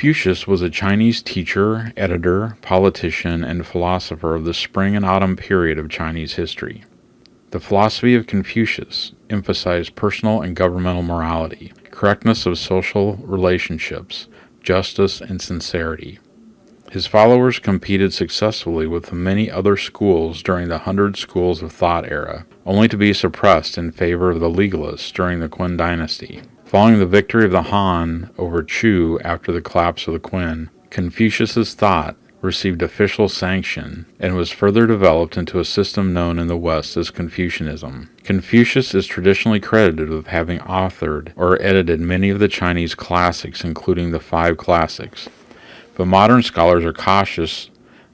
Confucius was a Chinese teacher, editor, politician, and philosopher of the spring and autumn period of Chinese history. The philosophy of Confucius emphasized personal and governmental morality, correctness of social relationships, justice, and sincerity. His followers competed successfully with many other schools during the Hundred Schools of Thought era, only to be suppressed in favor of the legalists during the Qin dynasty. Following the victory of the Han over Chu after the collapse of the Qin, Confucius's thought received official sanction and was further developed into a system known in the West as Confucianism. Confucius is traditionally credited with having authored or edited many of the Chinese classics, including the Five Classics, but modern scholars are cautious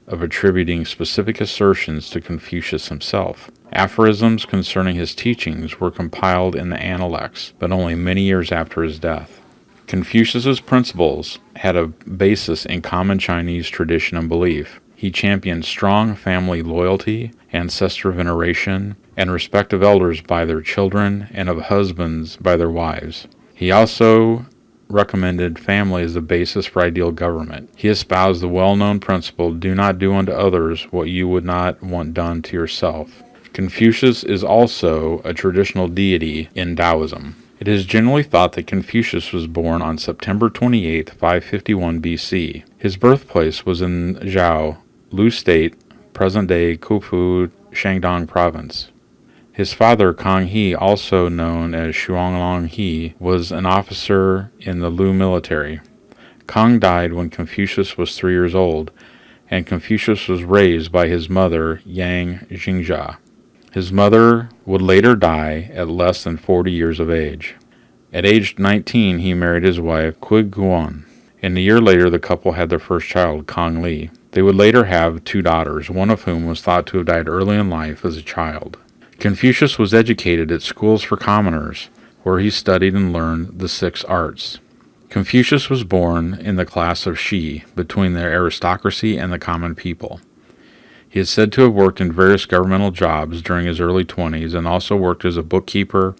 of attributing specific assertions to Confucius himself. Aphorisms concerning his teachings were compiled in the Analects, but only many years after his death. Confucius's principles had a basis in common Chinese tradition and belief. He championed strong family loyalty, ancestor veneration, and respect of elders by their children and of husbands by their wives. He also recommended family as the basis for ideal government. He espoused the well-known principle, do not do unto others what you would not want done to yourself. Confucius is also a traditional deity in Taoism. It is generally thought that Confucius was born on September 28, 551 BC. His birthplace was in Zhao, Lu State, present-day Qufu, Shandong Province. His father, Kang He, also known as Xuanglong He, was an officer in the Lu military. Kang died when Confucius was 3 years old, and Confucius was raised by his mother, Yang Jingjia. His mother would later die at less than 40 years of age. At age 19, he married his wife, Qi Guan, and a year later the couple had their first child, Kang Li. They would later have 2 daughters, one of whom was thought to have died early in life as a child. Confucius was educated at schools for commoners, where he studied and learned the 6 arts. Confucius was born in the class of Shi, between the aristocracy and the common people. He is said to have worked in various governmental jobs during his early 20s and also worked as a bookkeeper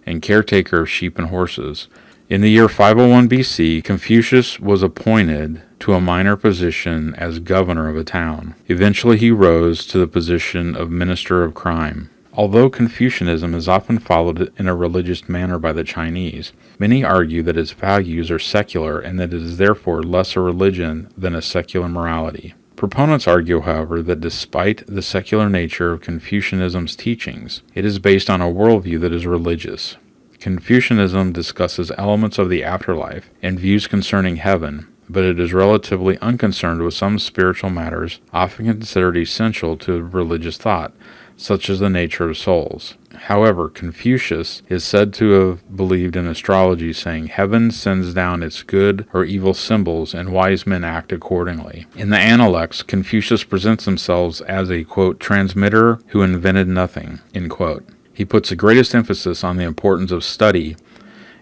and caretaker of sheep and horses. In the year 501 BC, Confucius was appointed to a minor position as governor of a town. Eventually he rose to the position of minister of crime. Although Confucianism is often followed in a religious manner by the Chinese, many argue that its values are secular and that it is therefore less a religion than a secular morality. Proponents argue, however, that despite the secular nature of Confucianism's teachings, it is based on a worldview that is religious. Confucianism discusses elements of the afterlife and views concerning heaven, but it is relatively unconcerned with some spiritual matters often considered essential to religious thought, such as the nature of souls. However, Confucius is said to have believed in astrology, saying, "Heaven sends down its good or evil symbols, and wise men act accordingly." In the Analects, Confucius presents himself as a, quote, transmitter who invented nothing, end quote. He puts the greatest emphasis on the importance of study,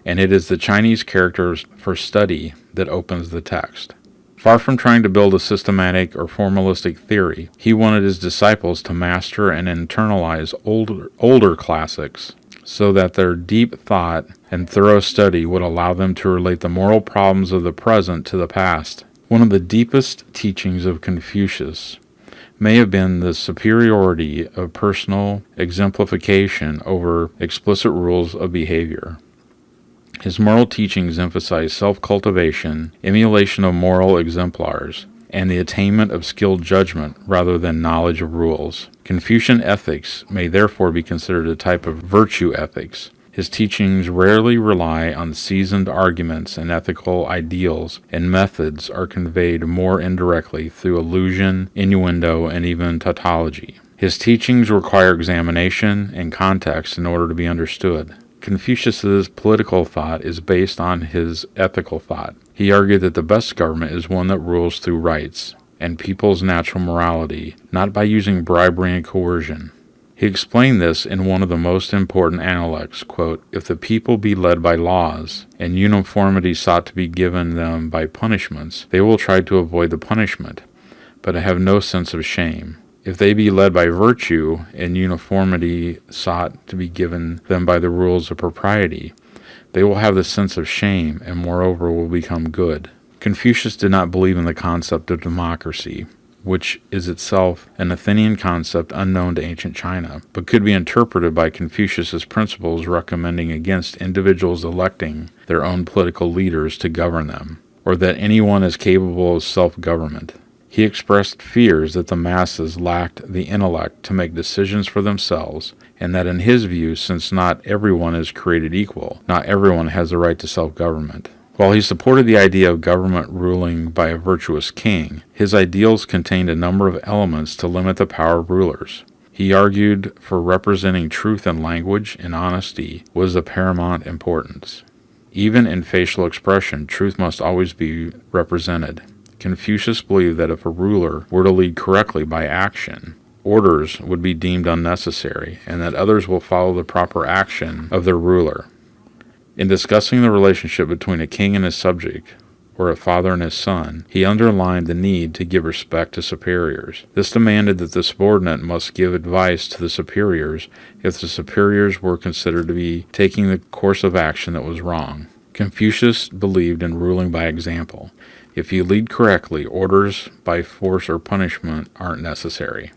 and it is the Chinese character for study that opens the text. Far from trying to build a systematic or formalistic theory, he wanted his disciples to master and internalize older classics so that their deep thought and thorough study would allow them to relate the moral problems of the present to the past. One of the deepest teachings of Confucius may have been the superiority of personal exemplification over explicit rules of behavior. His moral teachings emphasize self-cultivation, emulation of moral exemplars, and the attainment of skilled judgment rather than knowledge of rules. Confucian ethics may therefore be considered a type of virtue ethics. His teachings rarely rely on seasoned arguments, and ethical ideals and methods are conveyed more indirectly through allusion, innuendo, and even tautology. His teachings require examination and context in order to be understood. Confucius's political thought is based on his ethical thought. He argued that the best government is one that rules through rights and people's natural morality, not by using bribery and coercion. He explained this in one of the most important Analects, quote, "If the people be led by laws, and uniformity sought to be given them by punishments, they will try to avoid the punishment, but have no sense of shame. If they be led by virtue, and uniformity sought to be given them by the rules of propriety, they will have the sense of shame, and moreover will become good." Confucius did not believe in the concept of democracy, which is itself an Athenian concept unknown to ancient China, but could be interpreted by Confucius's principles recommending against individuals electing their own political leaders to govern them, or that anyone is capable of self-government. He expressed fears that the masses lacked the intellect to make decisions for themselves, and that in his view, since not everyone is created equal, not everyone has the right to self-government. While he supported the idea of government ruling by a virtuous king, his ideals contained a number of elements to limit the power of rulers. He argued for representing truth in language and honesty was of paramount importance. Even in facial expression, truth must always be represented. Confucius believed that if a ruler were to lead correctly by action, orders would be deemed unnecessary, and that others will follow the proper action of their ruler. In discussing the relationship between a king and his subject, or a father and his son, he underlined the need to give respect to superiors. This demanded that the subordinate must give advice to the superiors if the superiors were considered to be taking the course of action that was wrong. Confucius believed in ruling by example. If you lead correctly, orders by force or punishment aren't necessary.